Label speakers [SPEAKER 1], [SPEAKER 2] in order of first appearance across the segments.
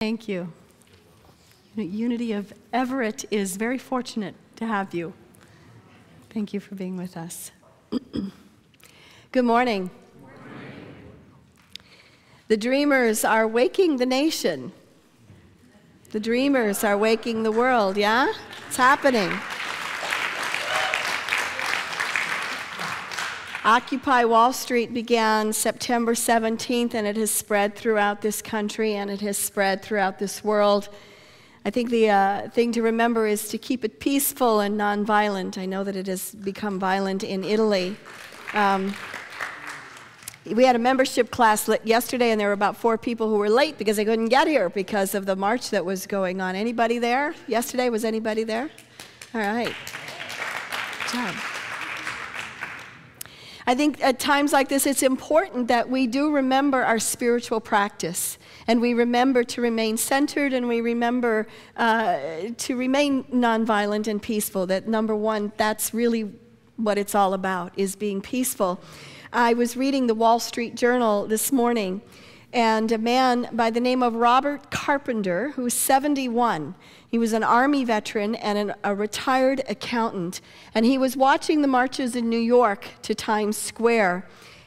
[SPEAKER 1] Thank you. Unity of Everett is very fortunate to have you. Thank you for being with us. Good morning. The dreamers are waking the nation. The dreamers are waking the world, yeah? It's happening. Occupy Wall Street began September 17th, and it has spread throughout this country, and it has spread throughout this world. I think the thing to remember is to keep it peaceful and nonviolent. I know that it has become violent in Italy. We had a membership class yesterday, and there were about 4 people who were late because they couldn't get here because of the march that was going on. Anybody there? Yesterday, was anybody there? All right. Good job. I think at times like this, it's important that we do remember our spiritual practice, and we remember to remain centered, and we remember to remain nonviolent and peaceful. That number one, that's really what it's all about, is being peaceful. I was reading the Wall Street Journal this morning, and a man by the name of Robert Carpenter, who was 71, he was an Army veteran and a retired accountant, and he was watching the marches in New York to Times Square,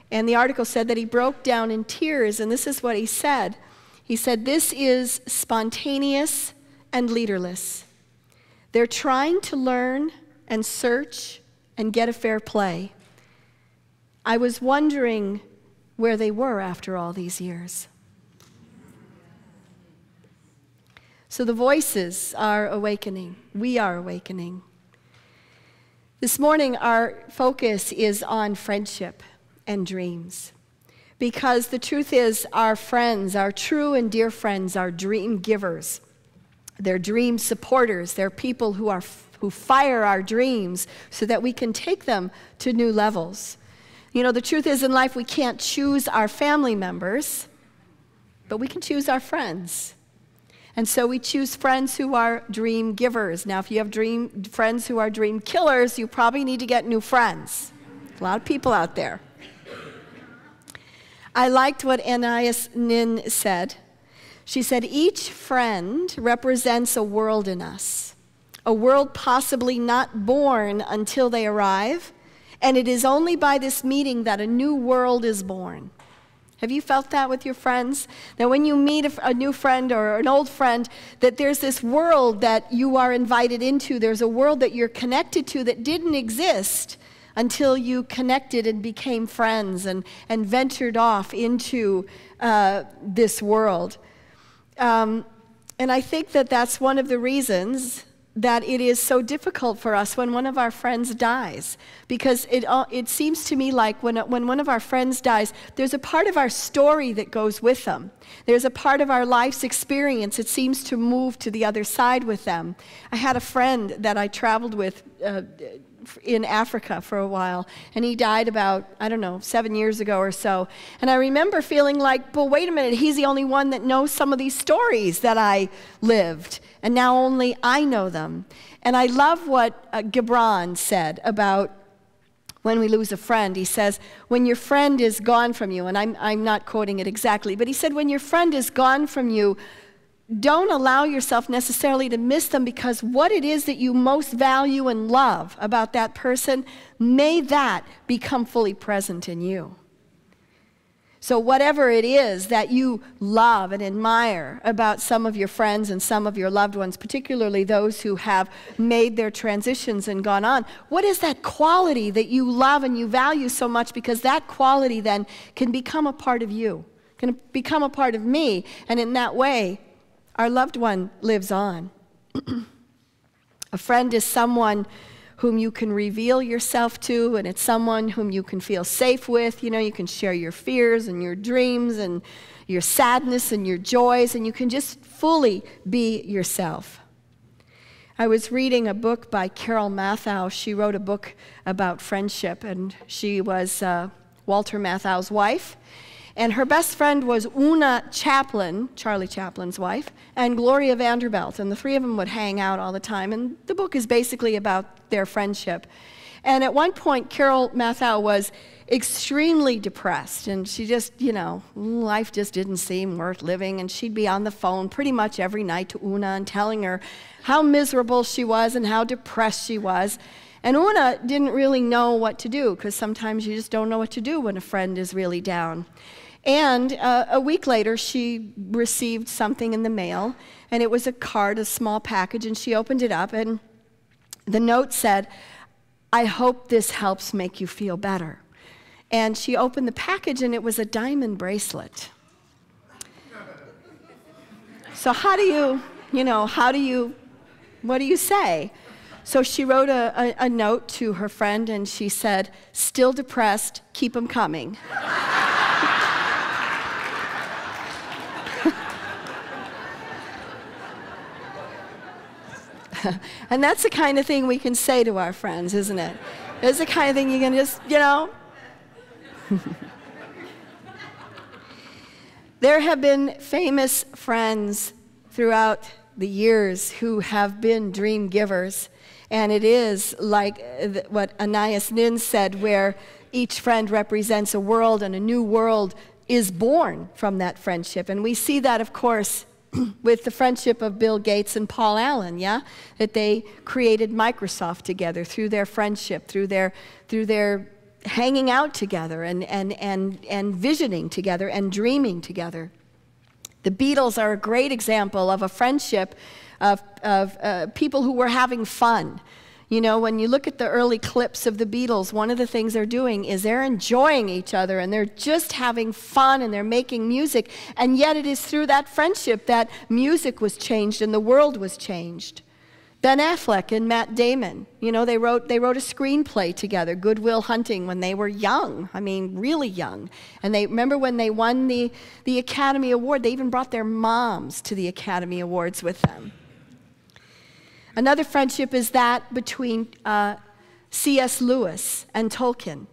[SPEAKER 1] and the article said that he broke down in tears, and this is what he said. He said, "This is spontaneous and leaderless. They're trying to learn and search and get a fair play. I was wondering where they were after all these years." So the voices are awakening. We are awakening. This morning, our focus is on friendship and dreams. Because the truth is, our friends, our true and dear friends, are dream givers. They're dream supporters. They're people who fire our dreams so that we can take them to new levels. You know, the truth is, in life, we can't choose our family members, but we can choose our friends. And so we choose friends who are dream givers. Now, if you have friends who are dream killers, you probably need to get new friends. A lot of people out there. I liked what Anais Nin said. She said, "Each friend represents a world in us, a world possibly not born until they arrive, and it is only by this meeting that a new world is born." Have you felt that with your friends? That when you meet a new friend or an old friend, that there's this world that you are invited into. There's a world that you're connected to that didn't exist until you connected and became friends and ventured off into this world. And I think that that's one of the reasons that it is so difficult for us when one of our friends dies, because it seems to me like when one of our friends dies, there's a part of our story that goes with them. There's a part of our life's experience. It seems to move to the other side with them. I had a friend that I traveled with in Africa for a while, and he died about, 7 years ago or so. And I remember feeling like, but wait a minute, he's the only one that knows some of these stories that I lived, and now only I know them. And I love what Gibran said about when we lose a friend. He says, when your friend is gone from you, and I'm not quoting it exactly, but he said, when your friend is gone from you, don't allow yourself necessarily to miss them, because what it is that you most value and love about that person, may that become fully present in you. So whatever it is that you love and admire about some of your friends and some of your loved ones, particularly those who have made their transitions and gone on, what is that quality that you love and you value so much? Because that quality then can become a part of you, can become a part of me, and in that way, our loved one lives on. A friend is someone whom you can reveal yourself to, and it's someone whom you can feel safe with. You know, you can share your fears and your dreams and your sadness and your joys, and you can just fully be yourself. I was reading a book by Carol Matthau. She wrote a book about friendship, and she was Walter Matthau's wife. And her best friend was Una Chaplin, Charlie Chaplin's wife, and Gloria Vanderbilt. And the three of them would hang out all the time. And the book is basically about their friendship. And at one point, Carol Matthau was extremely depressed, and she just, life just didn't seem worth living, and she'd be on the phone pretty much every night to Una and telling her how miserable she was and how depressed she was. And Una didn't really know what to do, because sometimes you just don't know what to do when a friend is really down. And a week later, she received something in the mail, and it was a card, a small package, and she opened it up, and the note said, "I hope this helps make you feel better." And she opened the package, and it was a diamond bracelet. So what do you say? So she wrote a note to her friend, and she said, "Still depressed, keep them coming." And that's the kind of thing we can say to our friends, isn't it? It's the kind of thing you can just, There have been famous friends throughout the years who have been dream givers. And it is like what Anais Nin said, where each friend represents a world, and a new world is born from that friendship. And we see that, of course, with the friendship of Bill Gates and Paul Allen, that they created Microsoft together through their friendship, through their hanging out together and visioning together and dreaming together. The Beatles are a great example of a friendship of people who were having fun. When you look at the early clips of the Beatles, one of the things they're doing is they're enjoying each other, and they're just having fun, and they're making music. And yet it is through that friendship that music was changed and the world was changed. Ben Affleck and Matt Damon, they wrote a screenplay together, Good Will Hunting, when they were young. I mean, really young. And they remember when they won the Academy Award, they even brought their moms to the Academy Awards with them. Another friendship is that between C.S. Lewis and Tolkien.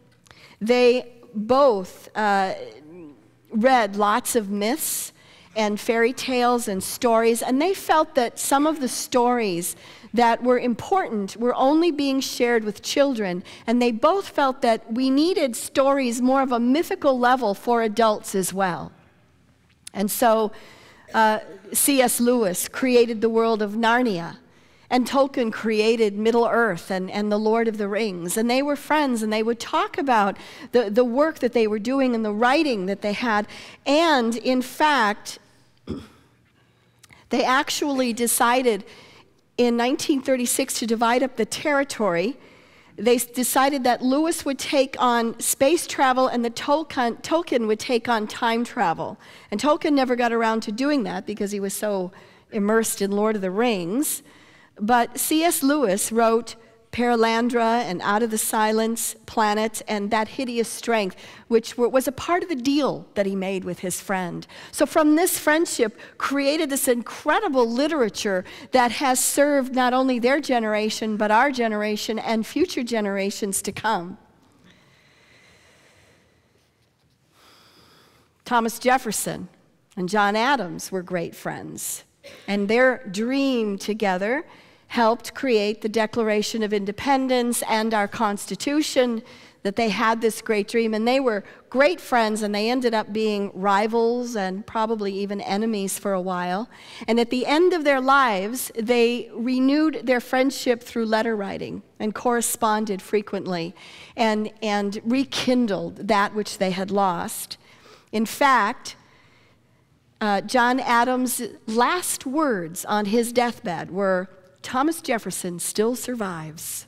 [SPEAKER 1] They both read lots of myths and fairy tales and stories, and they felt that some of the stories that were important were only being shared with children, and they both felt that we needed stories more of a mythical level for adults as well. And so C.S. Lewis created the world of Narnia, and Tolkien created Middle-earth and the Lord of the Rings. And they were friends, and they would talk about the work that they were doing and the writing that they had. And in fact, they actually decided in 1936 to divide up the territory. They decided that Lewis would take on space travel and Tolkien would take on time travel. And Tolkien never got around to doing that because he was so immersed in Lord of the Rings. But C.S. Lewis wrote Perelandra and Out of the Silence, Planet, and That Hideous Strength, which was a part of the deal that he made with his friend. So from this friendship created this incredible literature that has served not only their generation, but our generation and future generations to come. Thomas Jefferson and John Adams were great friends, and their dream together helped create the Declaration of Independence and our Constitution, that they had this great dream. And they were great friends, and they ended up being rivals and probably even enemies for a while. And at the end of their lives, they renewed their friendship through letter writing and corresponded frequently and rekindled that which they had lost. In fact, John Adams' last words on his deathbed were, "Thomas Jefferson still survives."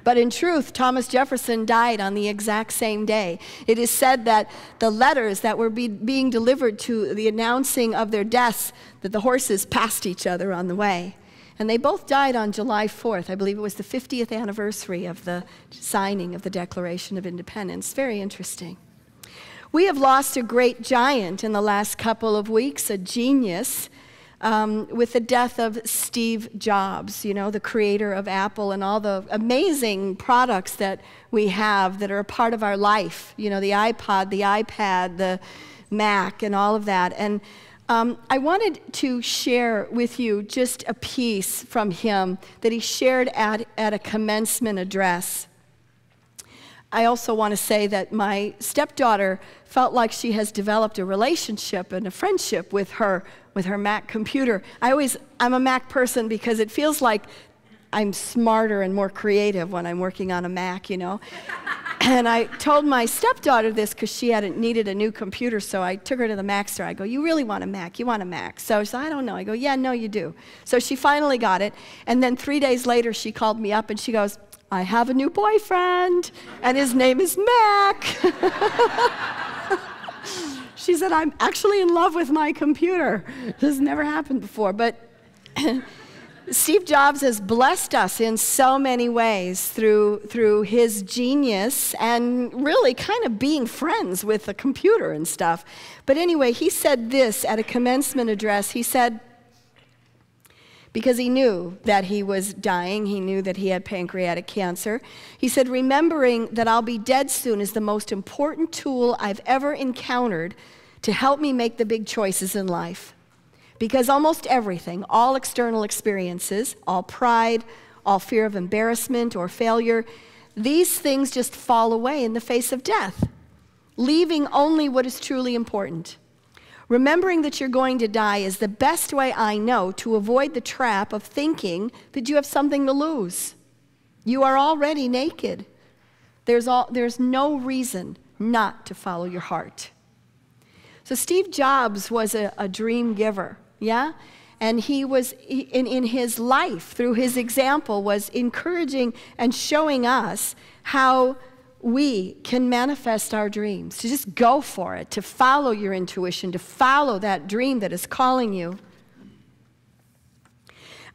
[SPEAKER 1] But in truth, Thomas Jefferson died on the exact same day. It is said that the letters that were being delivered to the announcing of their deaths, that the horses passed each other on the way. And they both died on July 4th. I believe it was the 50th anniversary of the signing of the Declaration of Independence. Very interesting. We have lost a great giant in the last couple of weeks, a genius, with the death of Steve Jobs, the creator of Apple and all the amazing products that we have that are a part of our life, the iPod, the iPad, the Mac, and all of that. And I wanted to share with you just a piece from him that he shared at a commencement address. I also want to say that my stepdaughter felt like she has developed a relationship and a friendship with her Mac computer. I'm a Mac person because it feels like I'm smarter and more creative when I'm working on a Mac, you know. And I told my stepdaughter this because she hadn't needed a new computer, so I took her to the Mac store. I go, you really want a Mac? You want a Mac? So she said, I don't know. I go, yeah, no, you do. So she finally got it, and then 3 days later, she called me up and she goes, I have a new boyfriend, and his name is Mac. She said, I'm actually in love with my computer. This has never happened before, but Steve Jobs has blessed us in so many ways through his genius and really kind of being friends with the computer and stuff. But anyway, he said this at a commencement address. He said, because he knew that he was dying, he knew that he had pancreatic cancer, he said, remembering that I'll be dead soon is the most important tool I've ever encountered to help me make the big choices in life. Because almost everything, all external experiences, all pride, all fear of embarrassment or failure, these things just fall away in the face of death, leaving only what is truly important. Remembering that you're going to die is the best way I know to avoid the trap of thinking that you have something to lose. You are already naked. There's no reason not to follow your heart. So Steve Jobs was a dream giver, yeah? And he was, in his life, through his example, was encouraging and showing us how we can manifest our dreams, to just go for it, to follow your intuition, to follow that dream that is calling you.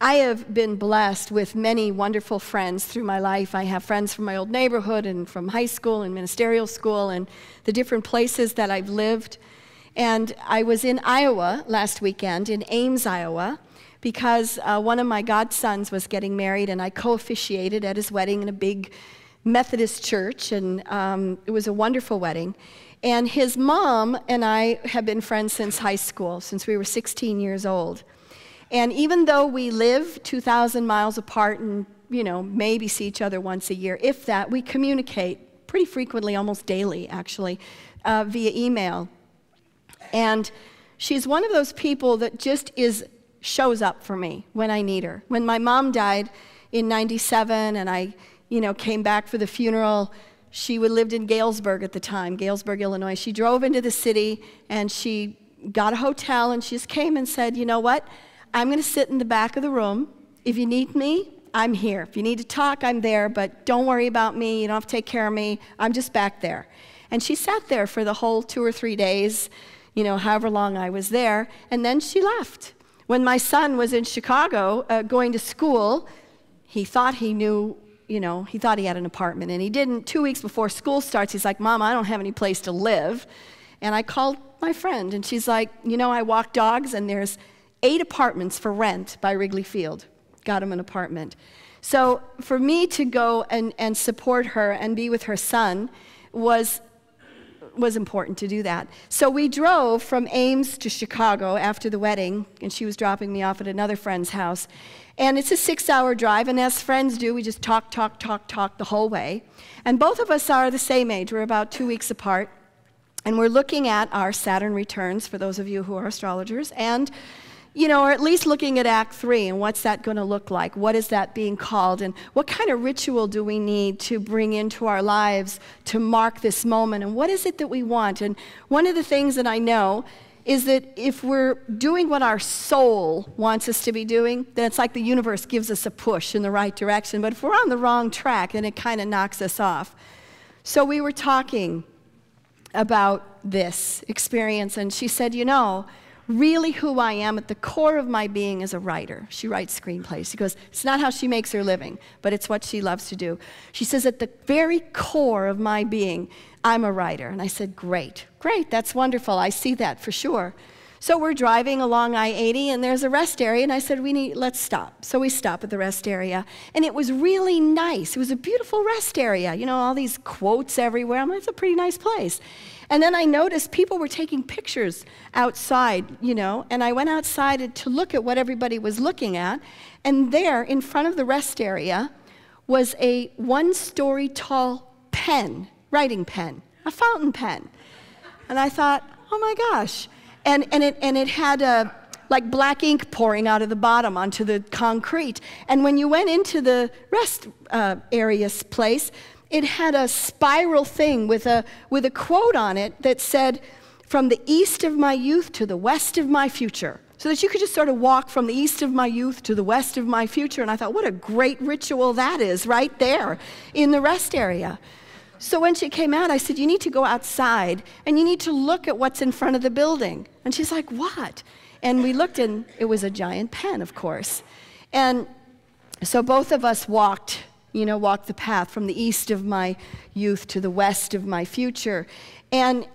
[SPEAKER 1] I have been blessed with many wonderful friends through my life. I have friends from my old neighborhood and from high school and ministerial school and the different places that I've lived. And I was in Iowa last weekend, in Ames, Iowa, because one of my godsons was getting married, and I co-officiated at his wedding in a big Methodist church, and it was a wonderful wedding. And his mom and I have been friends since high school, since we were 16 years old. And even though we live 2,000 miles apart and, you know, maybe see each other once a year, if that, we communicate pretty frequently, almost daily, actually, via email. And she's one of those people that just shows up for me when I need her. When my mom died in '97 and I came back for the funeral, she lived in Galesburg at the time, Galesburg, Illinois. She drove into the city and she got a hotel and she just came and said, you know what, I'm going to sit in the back of the room. If you need me, I'm here. If you need to talk, I'm there, but don't worry about me. You don't have to take care of me. I'm just back there. And she sat there for the whole 2 or 3 days, however long I was there, and then she left. When my son was in Chicago going to school, he thought he knew, he thought he had an apartment, and he didn't. 2 weeks before school starts, he's like, Mom, I don't have any place to live. And I called my friend, and she's like, I walk dogs, and there's 8 apartments for rent by Wrigley Field. Got him an apartment. So for me to go and support her and be with her son was important to do that. So we drove from Ames to Chicago after the wedding, and she was dropping me off at another friend's house. And it's a 6-hour drive, and as friends do, we just talk the whole way. And both of us are the same age. We're about 2 weeks apart. And we're looking at our Saturn returns, for those of you who are astrologers, and or at least looking at Act 3 and what's that going to look like? What is that being called? And what kind of ritual do we need to bring into our lives to mark this moment? And what is it that we want? And one of the things that I know is that if we're doing what our soul wants us to be doing, then it's like the universe gives us a push in the right direction. But if we're on the wrong track, then it kind of knocks us off. So we were talking about this experience, and she said, really who I am at the core of my being is a writer. She writes screenplays. She goes, it's not how she makes her living, but it's what she loves to do. She says, at the very core of my being, I'm a writer. And I said, great, that's wonderful. I see that for sure. So we're driving along I-80, and there's a rest area, and I said, let's stop. So we stop at the rest area, and it was really nice. It was a beautiful rest area. All these quotes everywhere. I'm like, it's a pretty nice place. And then I noticed people were taking pictures outside, and I went outside to look at what everybody was looking at, and there, in front of the rest area, was a 1-story tall pen, writing pen, a fountain pen. And I thought, oh my gosh. And it had like black ink pouring out of the bottom onto the concrete. And when you went into the rest area's place, it had a spiral thing with a quote on it that said, "From the east of my youth to the west of my future." So that you could just sort of walk from the east of my youth to the west of my future. And I thought, what a great ritual that is right there in the rest area. So when she came out, I said, you need to go outside and you need to look at what's in front of the building. And she's like, what? And we looked, and it was a giant pen, of course. And so both of us walked the path from the east of my youth to the west of my future. And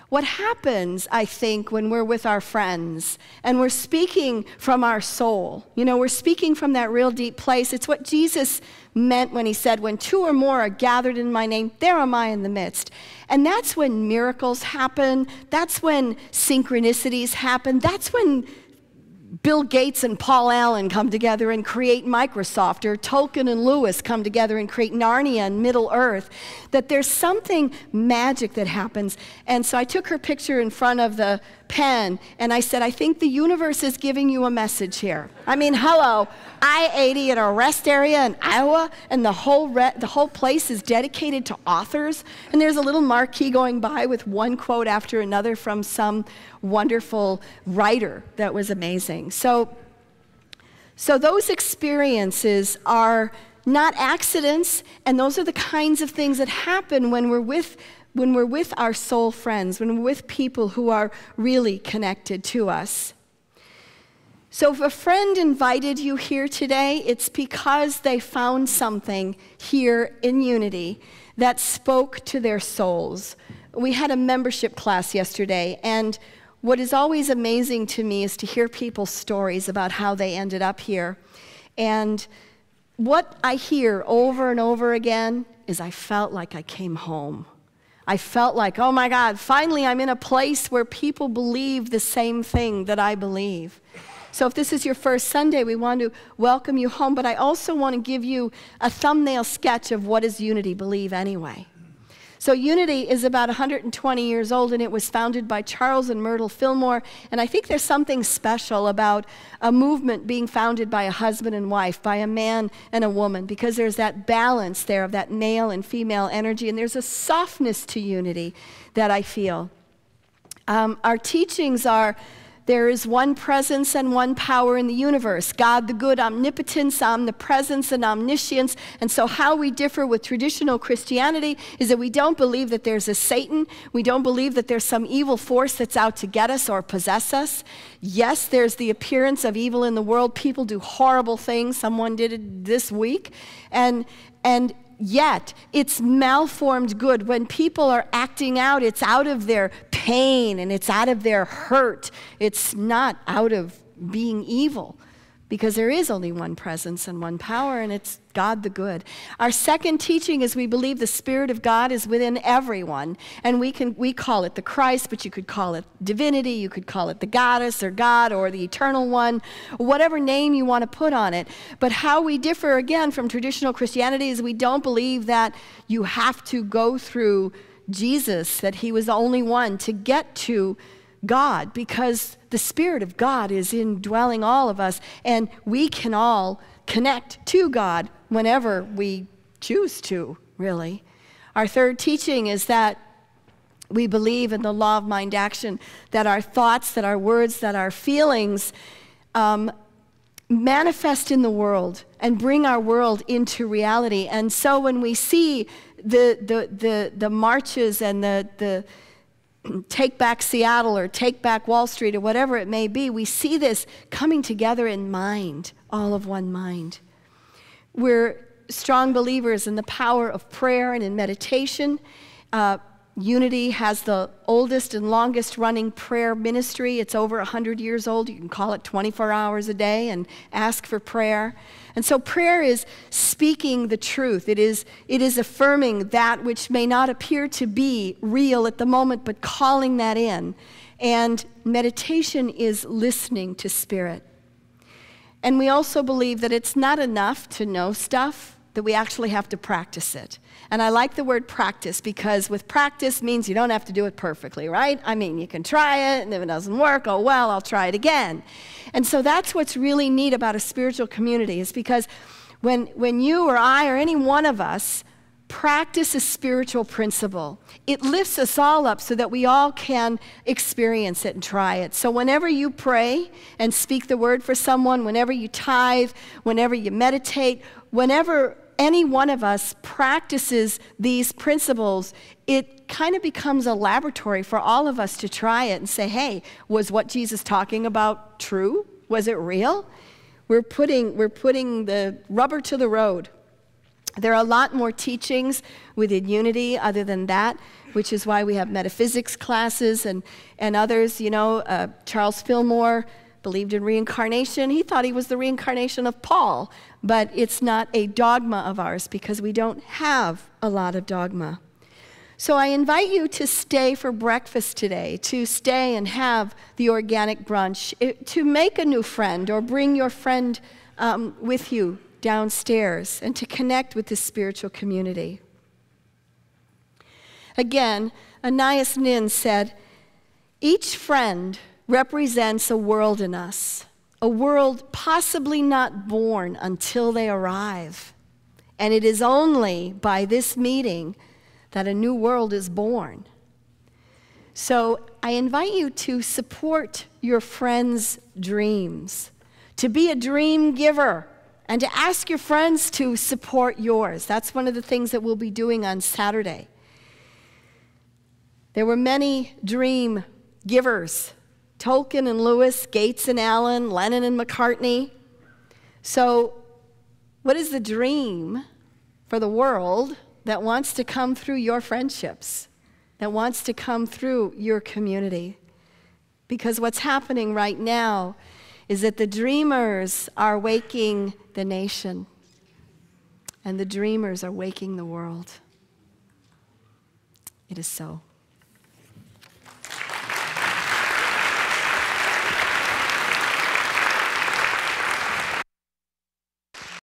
[SPEAKER 1] what happens, I think, when we're with our friends and we're speaking from our soul, we're speaking from that real deep place. It's what Jesus meant when he said, when two or more are gathered in my name, there am I in the midst. And that's when miracles happen. That's when synchronicities happen. That's when Bill Gates and Paul Allen come together and create Microsoft, or Tolkien and Lewis come together and create Narnia and Middle Earth, that there's something magic that happens. And so I took her picture in front of the pen, and I said, I think the universe is giving you a message here. I mean, hello, I-80 at a rest area in Iowa, and the whole place is dedicated to authors, and there's a little marquee going by with one quote after another from some wonderful writer that was amazing. So those experiences are not accidents, and those are the kinds of things that happen when we're with our soul friends, when we're with people who are really connected to us. So if a friend invited you here today, it's because they found something here in Unity that spoke to their souls. We had a membership class yesterday, and what is always amazing to me is to hear people's stories about how they ended up here. And what I hear over and over again is, I felt like I came home. I felt like, oh my God, finally I'm in a place where people believe the same thing that I believe. So if this is your first Sunday, we want to welcome you home, but I also want to give you a thumbnail sketch of what does Unity believe anyway. So Unity is about 120 years old, and it was founded by Charles and Myrtle Fillmore, and I think there's something special about a movement being founded by a husband and wife, by a man and a woman, because there's that balance there of that male and female energy, and there's a softness to Unity that I feel. Our teachings are, there is one presence and one power in the universe, God the good, omnipotence, omnipresence, and omniscience. And so how we differ with traditional Christianity is that we don't believe that there's a Satan. We don't believe that there's some evil force that's out to get us or possess us. Yes, there's the appearance of evil in the world. People do horrible things. Someone did it this week. And yet, it's malformed good. When people are acting out, it's out of their pain and it's out of their hurt. It's not out of being evil, because there is only one presence and one power, and it's God the good. Our second teaching is we believe the Spirit of God is within everyone, and we call it the Christ, but you could call it divinity, you could call it the goddess or God or the eternal one, whatever name you want to put on it. But how we differ again from traditional Christianity is we don't believe that you have to go through Jesus, that he was the only one to get to God, because the Spirit of God is indwelling all of us, and we can all connect to God whenever we choose to, really. Our third teaching is that we believe in the law of mind action, that our thoughts, that our words, that our feelings manifest in the world and bring our world into reality. And so when we see the marches and the Take Back Seattle or Take Back Wall Street or whatever it may be, we see this coming together in mind, all of one mind. We're strong believers in the power of prayer and in meditation. Unity has the oldest and longest running prayer ministry. It's over 100 years old. You can call it 24 hours a day and ask for prayer. And so prayer is speaking the truth. It is affirming that which may not appear to be real at the moment, but calling that in. And meditation is listening to Spirit. And we also believe that it's not enough to know stuff. that we actually have to practice it. And I like the word practice because with practice means you don't have to do it perfectly, right? I mean, you can try it, and if it doesn't work, oh well, I'll try it again. And so that's what's really neat about a spiritual community, is because when you or I or any one of us practice a spiritual principle, it lifts us all up so that we all can experience it and try it. So whenever you pray and speak the word for someone, whenever you tithe, whenever you meditate, whenever any one of us practices these principles, it kind of becomes a laboratory for all of us to try it and say, hey, was what Jesus talking about true? Was it real? We're putting the rubber to the road. There are a lot more teachings within Unity other than that, which is why we have metaphysics classes and others. You know, Charles Fillmore believed in reincarnation. He thought he was the reincarnation of Paul, but it's not a dogma of ours because we don't have a lot of dogma. So I invite you to stay for breakfast today, to stay and have the organic brunch, to make a new friend or bring your friend with you downstairs and to connect with this spiritual community. Again, Anais Nin said, each friend represents a world in us, a world possibly not born until they arrive. And it is only by this meeting that a new world is born. So I invite you to support your friends' dreams, to be a dream giver, and to ask your friends to support yours. That's one of the things that we'll be doing on Saturday. There were many dream givers, Tolkien and Lewis, Gates and Allen, Lennon and McCartney. So what is the dream for the world that wants to come through your friendships, that wants to come through your community? Because what's happening right now is that the dreamers are waking the nation, and the dreamers are waking the world. It is so.